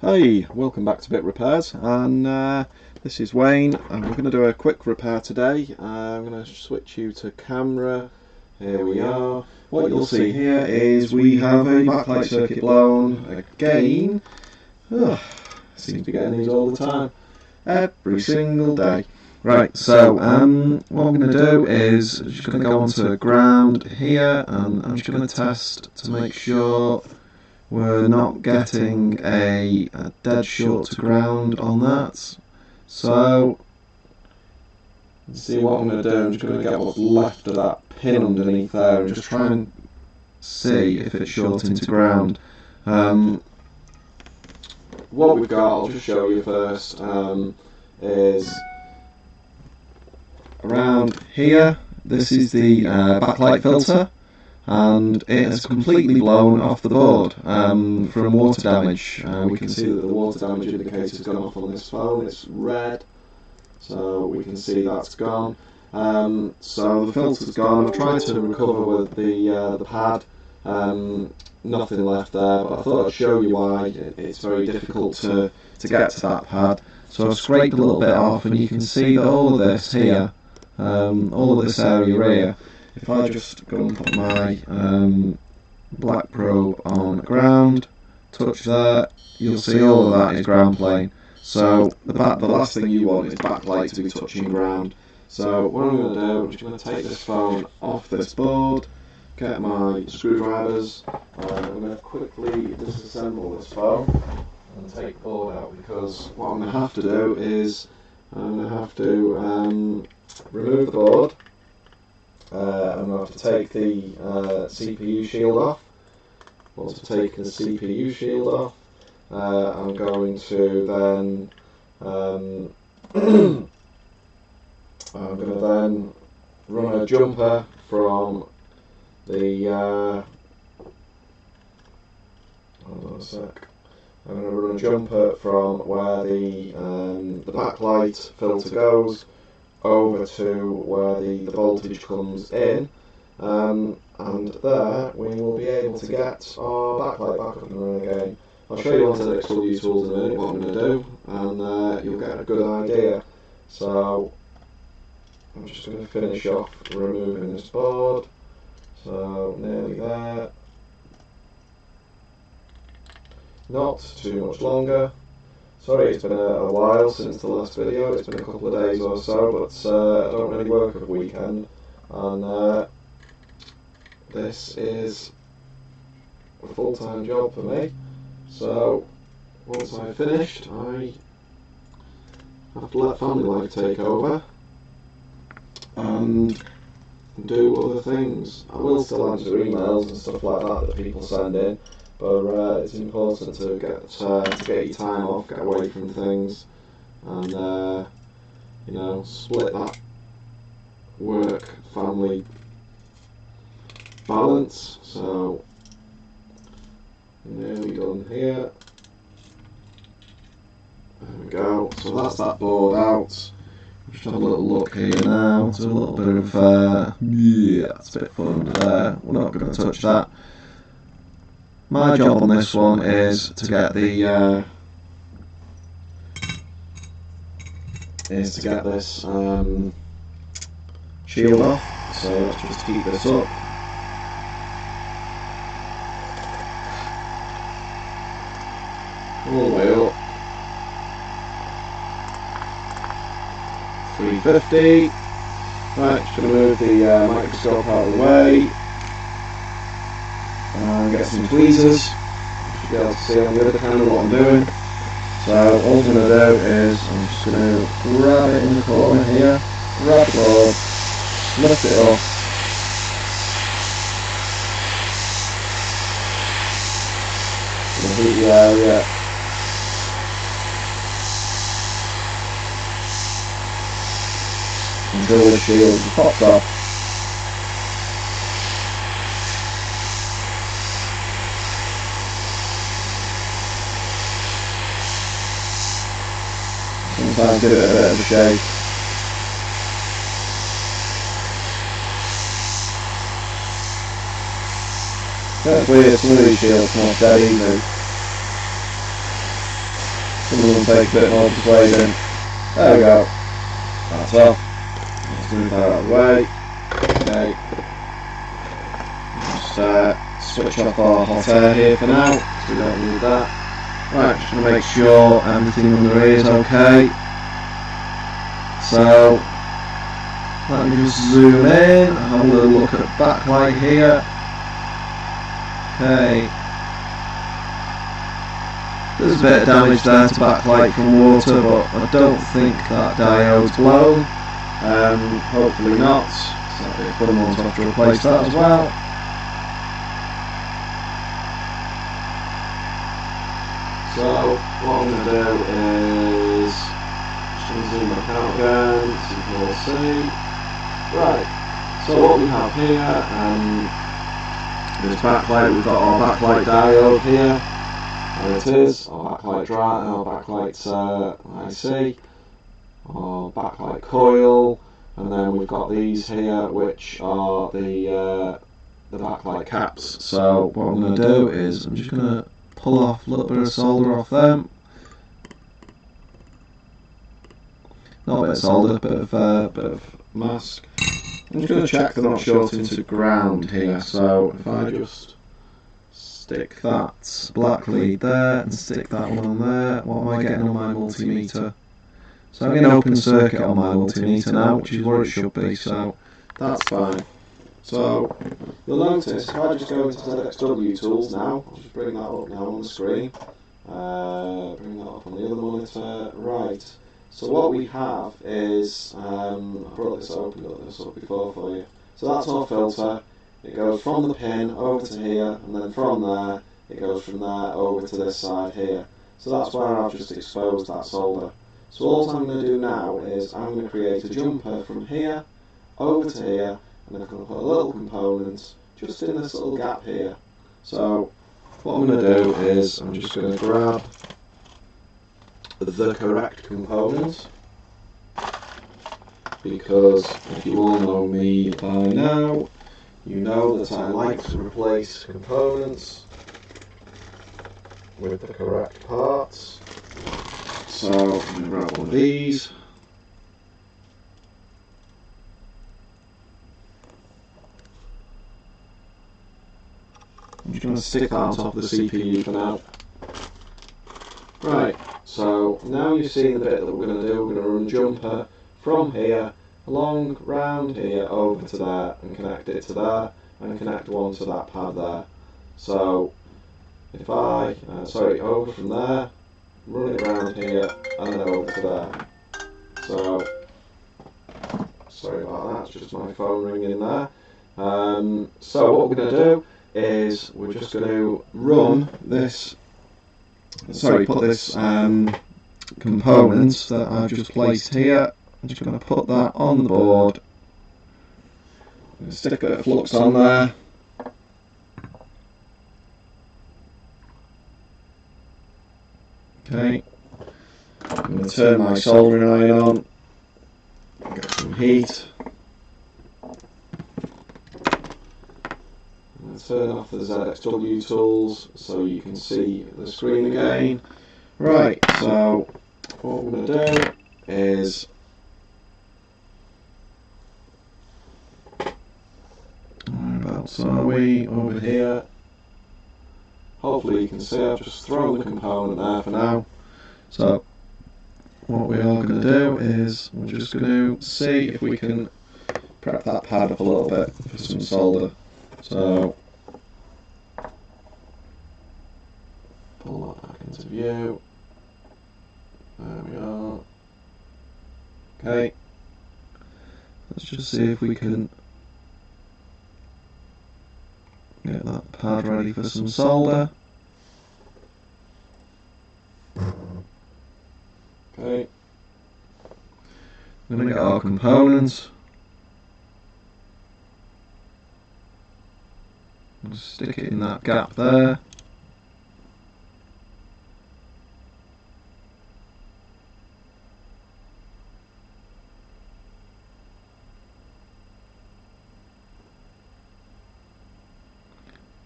Hey, welcome back to Bit Repairs, and this is Wayne, and we're going to do a quick repair today. I'm going to switch you to camera. Here we are. What you'll see here is we have a backlight circuit blown again. Seem to be getting these all the time, every single day. Right, so what I'm going to do is I'm just going to go onto ground here, and I'm just going to test to make sure we're not getting a dead short to ground on that. So, let's see what I'm going to do. I'm just going to get what's left of that pin underneath there and just try and see if it's shorting to ground. What we've got, I'll just show you first, is around here. This is the backlight filter, and it has completely blown off the board from water damage. We can see that the water damage indicator has gone off on this phone. It's red, so we can see that's gone. So the filter's gone. I've tried to recover with the pad. Nothing left there, but I thought I'd show you why it's very difficult to get to that pad. So I've scraped a little bit off, and you can see that all of this here, all of this area here, if I just go and put my black probe on ground, touch there, you'll see all of that is ground plane. So the last thing you want is backlight to be touching ground. So what I'm going to do, I'm just going to take this phone off this board, get my screwdrivers, and I'm going to quickly disassemble this phone and take the board out, because what I'm going to have to do is I'm going to have to remove the board. I'm going to have to take the CPU shield off. Once I've taken the CPU shield off, I'm going to then I'm going to then run a jumper from the hold on a sec. I'm going to run a jumper from where the backlight filter goes over to where the voltage comes in, and there we will be able to get our backlight back up and running again. I'll show you on the next XW tools in a minute what I'm going to do, and you'll get a good idea. So I'm just going to finish off removing this board, so nearly there, not too much longer. Sorry, it's been a while since the last video. It's been a couple of days or so, but I don't really work at the weekend, and this is a full-time job for me. So once I've finished, I have to let family life take over and do other things. I will still answer emails and stuff like that that people send in, but it's important to get your time off, get away from things, and you know, split that work-family balance. So nearly done here. There we go. So that's that board out. Just have a little look here now. It's a little bit of yeah, it's a bit fun under there. We're not going to touch that. My job on this one is to get the this shield off. So let's just keep this up. All the way up. 350. Right, just going to move the microscope out of the way. Get some tweezers. Should be able to see on the other camera what I'm doing. So all I'm going to do is I'm just going to grab it in the corner here, grab the board, lift it up, heat the area, until the shield pops off. Sometimes give it a bit of a shake. That's weird, some of these shields come off dead easy. Some of them take a bit more persuading. There we go. That's off. Let's move that out of the way. Okay. Just switch off our hot air here for now, so we don't need that. Right, just going to make sure everything under here is okay. So, let me just zoom in, have a little look at backlight here. Okay. There's a bit of damage there to backlight from water, but I don't think that diode's blown. Hopefully not. So that'll be a fun one to have to replace that as well. So what I'm going to do is just going to zoom back out again so you can all see. Right, so what we have here, this backlight, we've got our backlight diode here. There it is, our backlight dry, our backlight IC, our backlight coil, and then we've got these here which are the backlight caps. So what I'm going to do is I'm just going to pull off a little bit of solder off them. Not a bit of solder, bit of mask. I'm just going to check they're not shorting to ground here, so if I just stick that black lead there and stick that one on there, what am I getting on my multimeter? So I'm getting open circuit on my multimeter now, which is where it should be, so that's fine. So you'll notice if I just go into ZXW tools now, I'll just bring that up now on the screen, bring that up on the other monitor, right. So what we have is, I brought this open, got this up before for you. So that's our filter. It goes from the pin over to here, and then from there, it goes from there over to this side here. So that's where I've just exposed that solder. So all I'm going to do now is I'm going to create a jumper from here over to here, and I'm going to put a little component just in this little gap here. So what I'm going to do is I'm just going to grab the correct component, because if you all know me by now, you know that I like to replace components with the correct parts. So I'm going to grab one of these. I'm just going to stick that on top of the CPU for now. Right, so now you've seen the bit that we're going to do. We're going to run jumper from here, along, round here, over to there, and connect it to there, and connect one to that pad there. So, if I, over from there, run it around here, and then over to there. So, sorry about that, it's just my phone ringing there. So what we're going to do is, we're just going to run this, put this component that I've just placed here. I'm just going to put that on the board. I'm going to stick a bit of flux on there. Okay. I'm going to turn my soldering iron on. Get some heat. I'm going to turn off the ZXW tools so you can see the screen again. Right, so what we're going to do is whereabouts are we? Over here. Hopefully you can see I've just thrown the component there for now. So what we are going to do is we're just going to see if we can prep that pad up a little bit for some solder. So pull that back into view. There we are. Okay. Let's just see if we can get that pad ready for some solder. Okay. We're going to get our components. Just stick it in that gap there.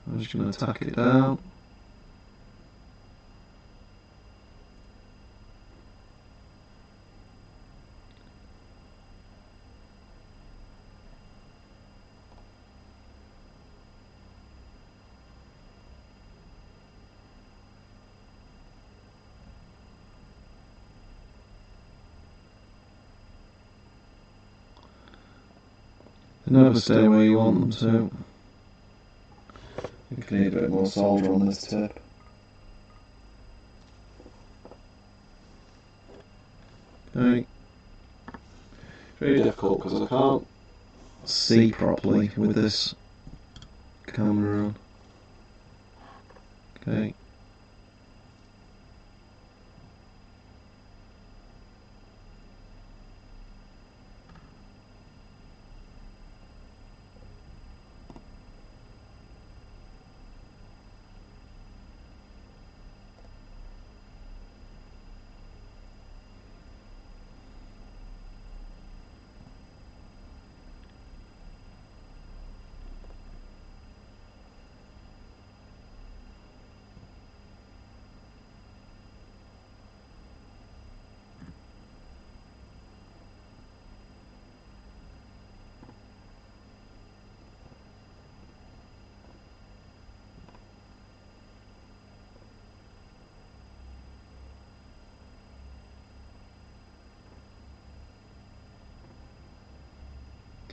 I'm just going to tack it down. never stay where you want them to. I think I need a bit more solder on this tip. Okay. It's really difficult because I can't see properly with this camera on. Okay.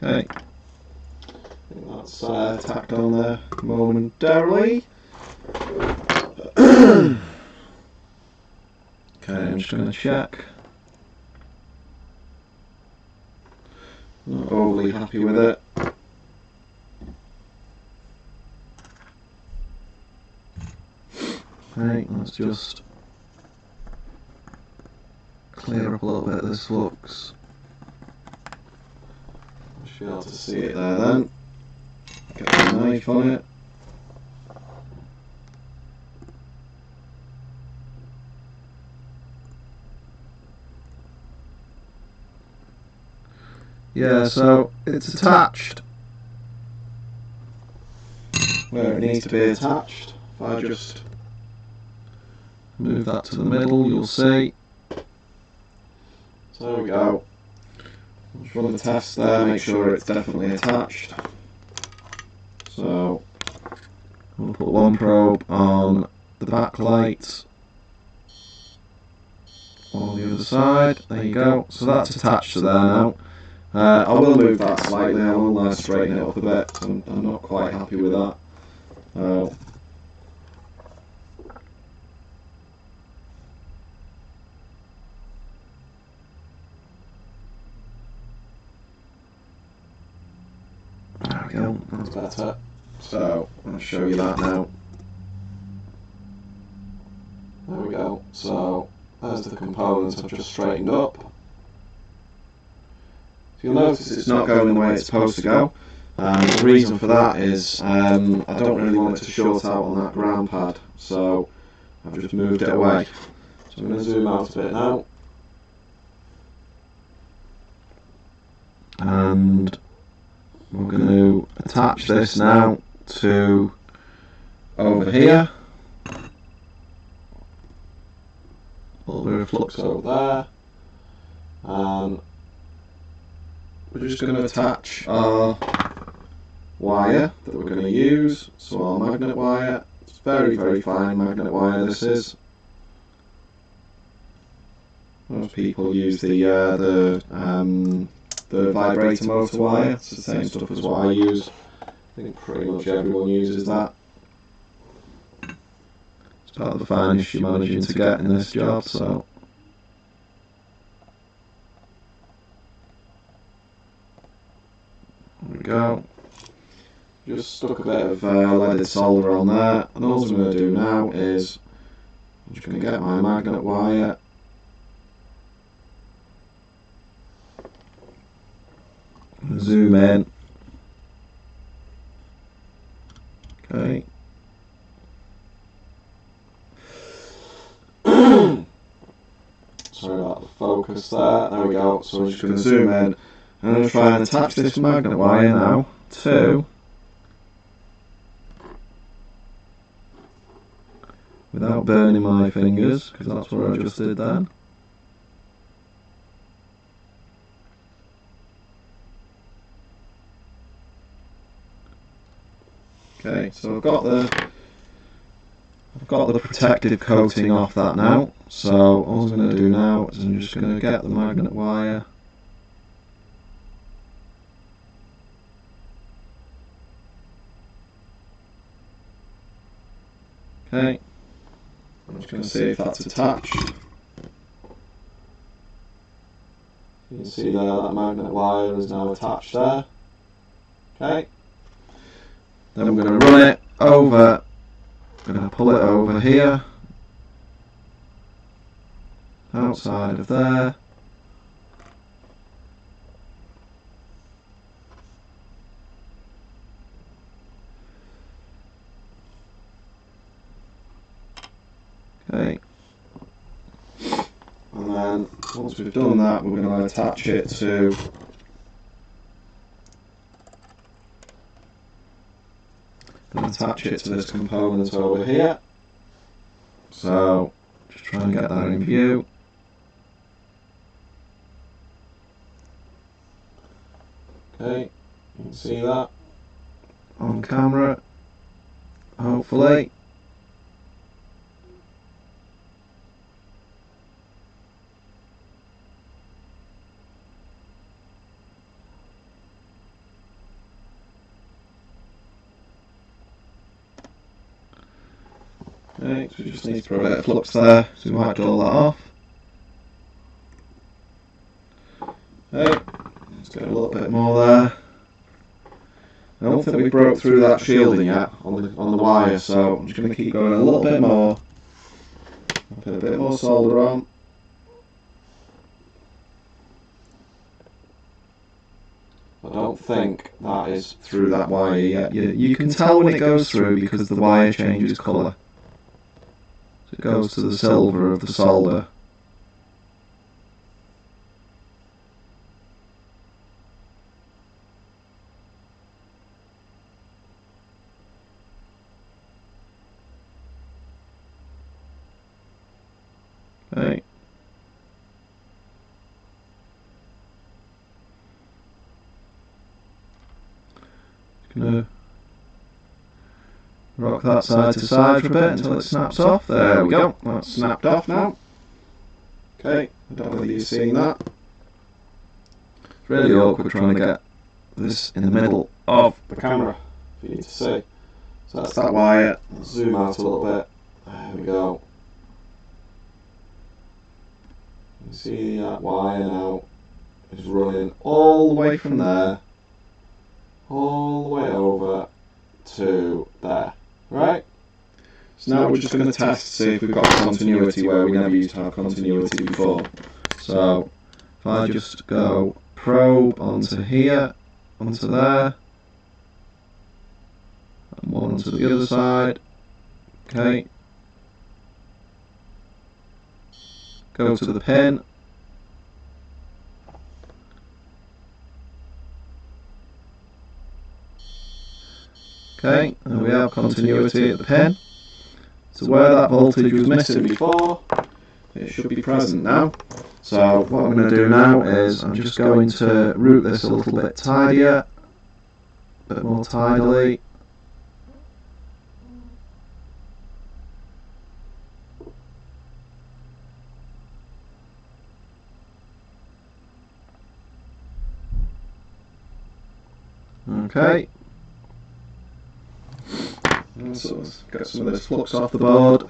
Okay, I think that's tacked on there momentarily. Okay, I'm just going to check. Not overly happy with it. Okay, let's just clear up a little bit of this flux. Should be able to see it there then. Get the knife on it. Yeah, so it's attached where it needs to be attached. If I just move that to the middle, you'll see. So there we go. Just run the test there, make sure it's definitely attached. So we'll put one probe on the backlight on the other side. There you go. So that's attached to there now. I will move that slightly. I will straighten it up a bit. I'm not quite happy with that. There we go, that's better. So, I'll show you that now. There we go. So, there's the components I've just straightened up. So you'll notice it's not going the way it's supposed to go. The reason for that is I don't really want it to short out on that ground pad. So, I've just moved it away. So I'm going to zoom out a bit now. And we're going to attach this now to over here. A little bit of flux over there. And we're just going to attach our wire that we're going to use. So our magnet wire. It's very, very fine magnet wire this is. Most people use the vibrator motor wire. It's the same stuff as what I use. I think pretty much everyone uses that. It's part of the finest you're managing to get in this job, so. There we go. Just stuck a bit of leaded solder on there, and all I'm going to do now is I'm just going to get my magnet wire. Zoom in. Okay. Sorry about the focus there. There we go. So I'm just going to zoom in. And I'm going to try and attach this magnet wire now to, without burning my fingers, because that's what I just did then. Okay, so I've got the protective coating off that now. So all I'm going to do now is I'm just going to get the magnet wire Okay, I'm just going to see if that's attached. You can see there that magnet wire is now attached there. Okay, then we're going to run it over, I'm going to pull it over here, outside of there. Okay, and then once we've done that, we're going to attach it to this component over here. So just try and get that in view. Okay, you can see that on camera, hopefully. Okay, so we just need to put a bit of flux there, so we might dull that off. Okay, let's get a little bit more there. I don't think we broke through that shielding yet on the wire, so I'm just going to keep going a little bit more. Put a bit more solder on. I don't think that is through that wire yet. You can tell when it goes through because the wire changes colour. So it goes to the silver of the solder. Okay. Just gonna rock that side to side for a bit until it snaps off. There we go. That's snapped off now. Okay. I don't know whether you've seen that. It's really awkward trying to get this in the middle of the camera for you to see. So that's that wire. Let's zoom out a little bit. There we go. You can see that wire now is running all the way from there, all the way over to there. Right? So now we're just going to test to see if we've got continuity where we never used to have continuity before. So if I just go probe onto here, onto there, and one onto the other side. Okay. Go to the pin. Okay, and we have continuity at the pin. So where that voltage was missing before, it should be present now. So what I'm going to do now is I'm just going to route this a little bit tidier, a bit more tidily. Okay. So let's get some of this flux off the board.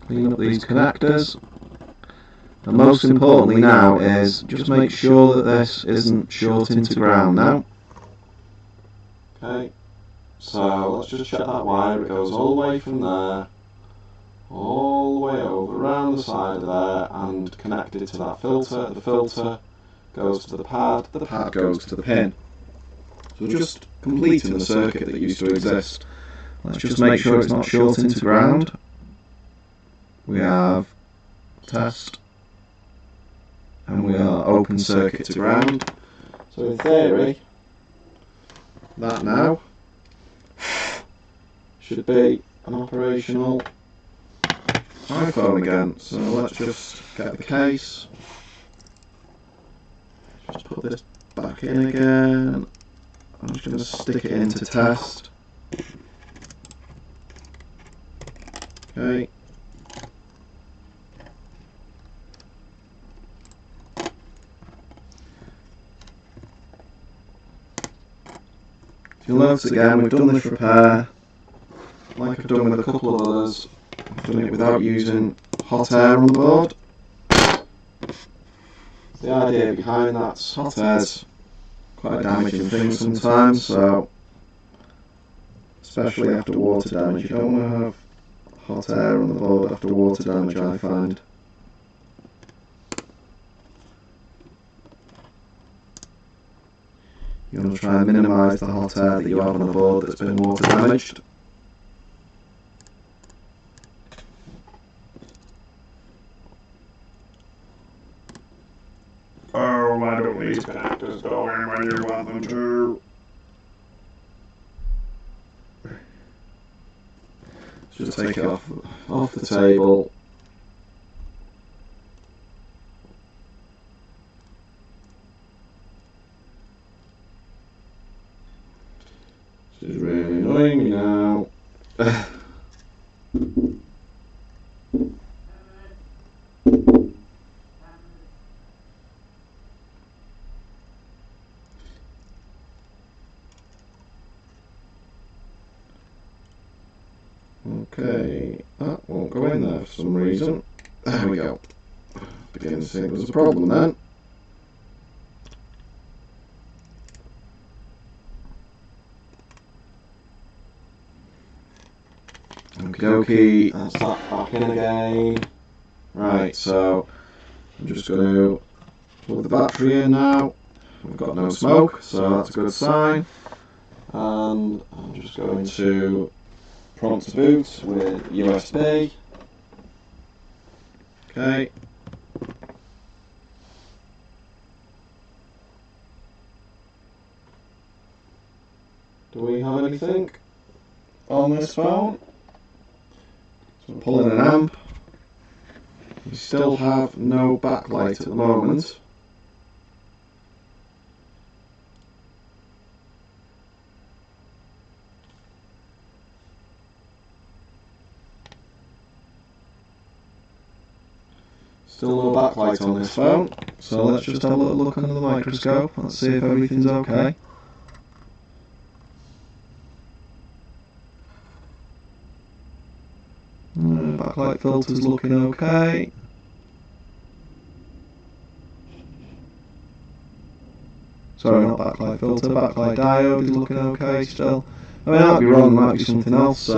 Clean up these connectors. And most importantly now is just make sure that this isn't shorting to ground now. Okay. So let's just check that wire. It goes all the way from there, all the way over, around the side of there, and connected to that filter. The filter goes to the pad goes to the pin. So we're just completing the circuit that used to exist. Let's just make sure it's not shorting to ground. We have test, and we are open circuit to ground. So in theory, that now should be an operational iPhone again. So let's just get the case, just put this back in again. I'm just going to stick it in to test. Okay, You'll notice again we've done this repair like I've done with a couple of others. I've done it without using hot air on the board. The idea behind that's hot air's quite a damaging thing sometimes, so especially after water damage, you don't want to have hot air on the board after water damage, I find. You want to try and minimise the hot air that you have on the board that's been water damaged. Oh, why don't these connectors go in when you want them to? Let's just take it off the table. This is really annoying me now. Okay, that won't go in there for some reason. There we go. Beginning to think there's a problem then. Okie dokie, that's that back in again. Right, so I'm just going to plug the battery in now. We've got no smoke, so that's a good sign. And I'm just going to prompt to boot with USB. Okay. Do we have anything on this phone? So I'm pulling an amp. We still have no backlight at the moment. Still no backlight on this phone, so let's just have a little look under the microscope. Let's see if everything's okay. Backlight filter's looking okay. Sorry, not backlight filter, backlight diode is looking okay still. I mean, I might be wrong, there might be something else.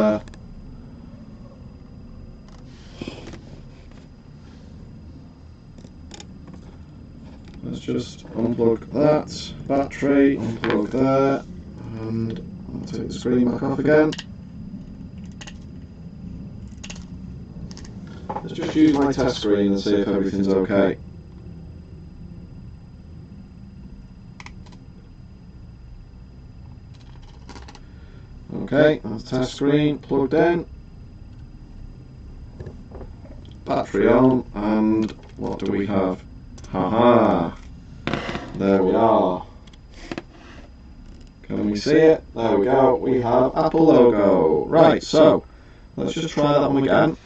Let's just unplug that battery, unplug there, and I'll take the screen back off again. Let's just use my test screen and see if everything's okay. Okay, that's test screen plugged in. Battery on, and what do we have? Haha! There we are. Can we see it? There we go. We have Apple logo. Right, so let's just try that one again.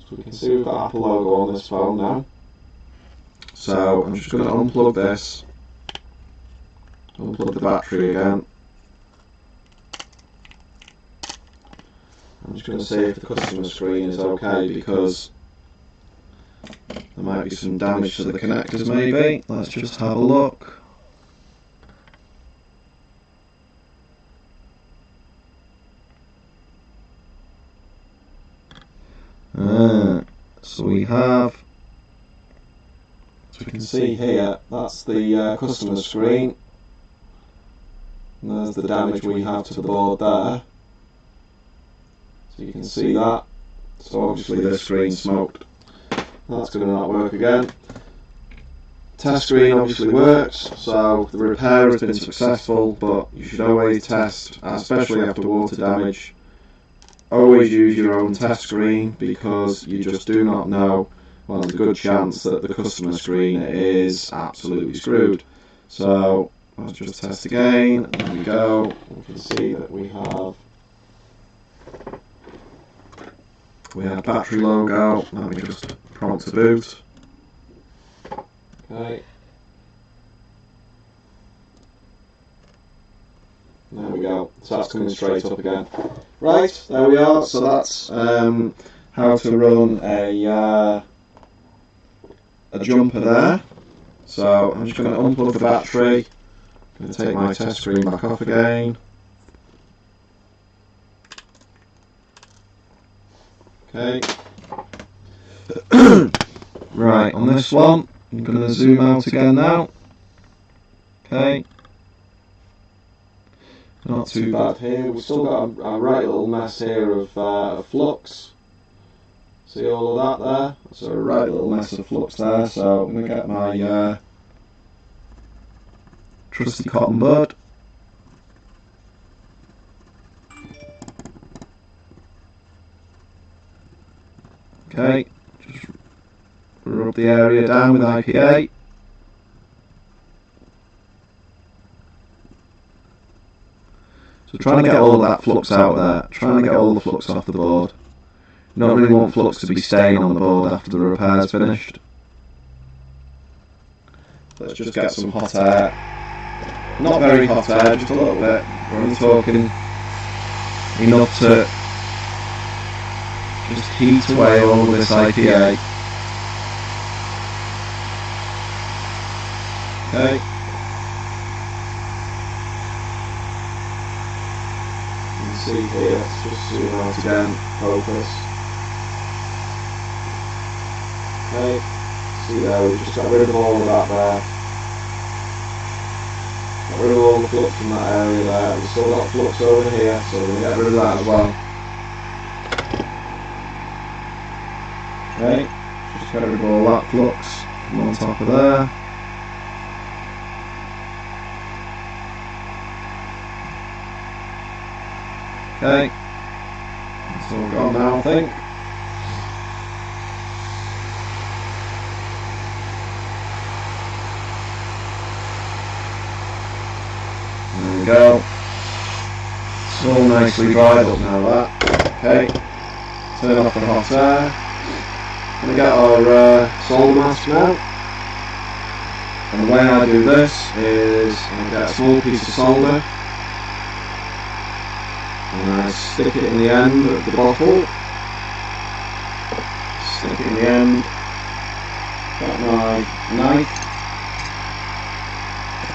So we can see we've got Apple logo on this phone now. So I'm just going to unplug this. Unplug the battery again. I'm just going to see if the customer screen is okay, because there might be some damage to the connectors maybe. Let's just have a look. So we have, as we can see here, that's the customer screen. And there's the damage we have to the board there. So you can see that. So obviously this screen's smoked. That's going to not work again. Test screen obviously works, so the repair has been successful, but you should always test, especially after water damage. Always use your own test screen, because you just do not know. Well, there's a good chance that the customer screen is absolutely screwed. So let's just test again. There we go. We can see that we have battery logo. Let me just prompt to boot. Okay. There So that's coming straight up again. Right, there we are. So that's how to run a jumper there. So I'm just going to unplug the battery. I'm going to take my test screen back off again. Okay. Right, on this one, I'm going to zoom out again now. Okay. Not too bad here. We've still got a right little mess here of flux. See all of that there? So a right little mess of flux there. So I'm going to get my trusty cotton bud. Okay, just rub the area down with IPA. So trying to get all of that flux out there, trying to get all the flux off the board. You don't really want flux to be staying on the board after the repair's finished. Let's just get some hot air. Not very hot air, just a little bit. We're only talking enough to just heat away all of this IPA. Okay. You can see here, let's just zoom out again, focus. Okay, see there, we've just got rid of all of that there. Got rid of all the flux from that area there. We've still got flux over here, so we're going to get rid of that as well. Okay, just get rid of all that flux from on top of there. Okay, it's all gone now, I think. There we go. It's all nicely dried up now, that. Okay, turn off the hot air. Going to get our solder mask now, and the way I do this is I get a small piece of solder and I stick it in the end of the bottle, stick it in the end, get my knife,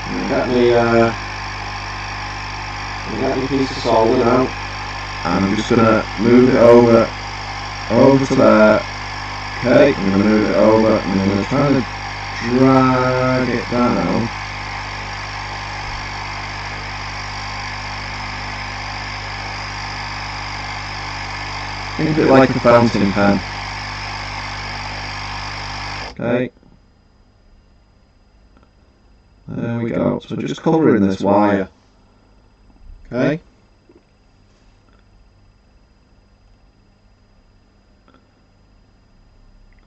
and get my piece of solder now, and I'm just going to move it over to there. Okay, I'm going to move it over and I'm going to try to drag it down. Think of it like a fountain pen. Okay. There we go. So just covering this wire. Okay.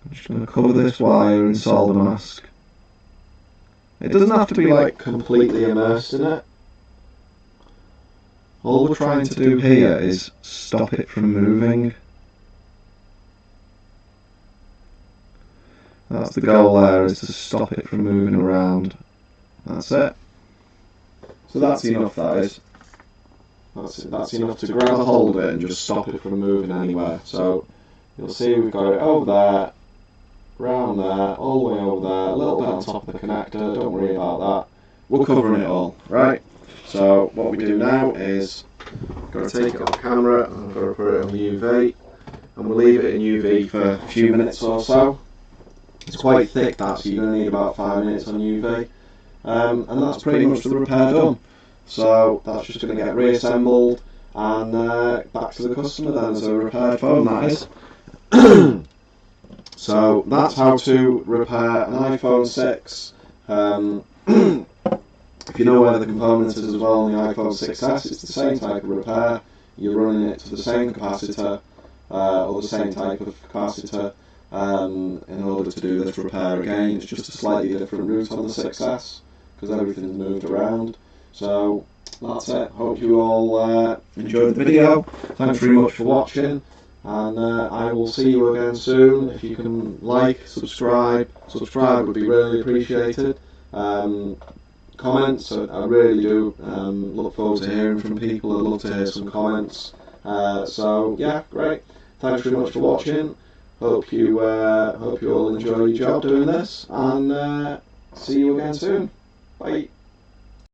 I'm just going to cover this wire in solder mask. It doesn't have to be like completely immersed in it. All we're trying to do here is stop it from moving. That's the goal there, is to stop it from moving around. That's it. So that's enough, that is. That's enough to grab a hold of it and just stop it from moving anywhere. So you'll see we've got it over there, round there, all the way over there, a little bit on top of the connector, don't worry about that. We're covering it all, right? So what we do now is, I've got to take it off camera, and I've got to put it on UV, and we'll leave it in UV for a few minutes or so. It's quite thick, that, so you're going to need about 5 minutes on UV. And that's pretty much the repair done. So that's just going to get reassembled and back to the customer then as a repaired phone, that is. So that's how to repair an iPhone 6. If you know where the component is as well on the iPhone 6s, it's the same type of repair. You're running it to the same capacitor, or the same type of capacitor, in order to do this repair again. It's just a slightly different route on the 6s, because everything's moved around. So that's it. Hope you all enjoyed the video. Thanks very much for watching, and I will see you again soon. If you can like, subscribe would be really appreciated. comments. I really do look forward to hearing from people. I'd love to hear some comments. So yeah, great. Thanks very much for watching. Hope you all enjoy your job doing this, and see you again soon. Bye.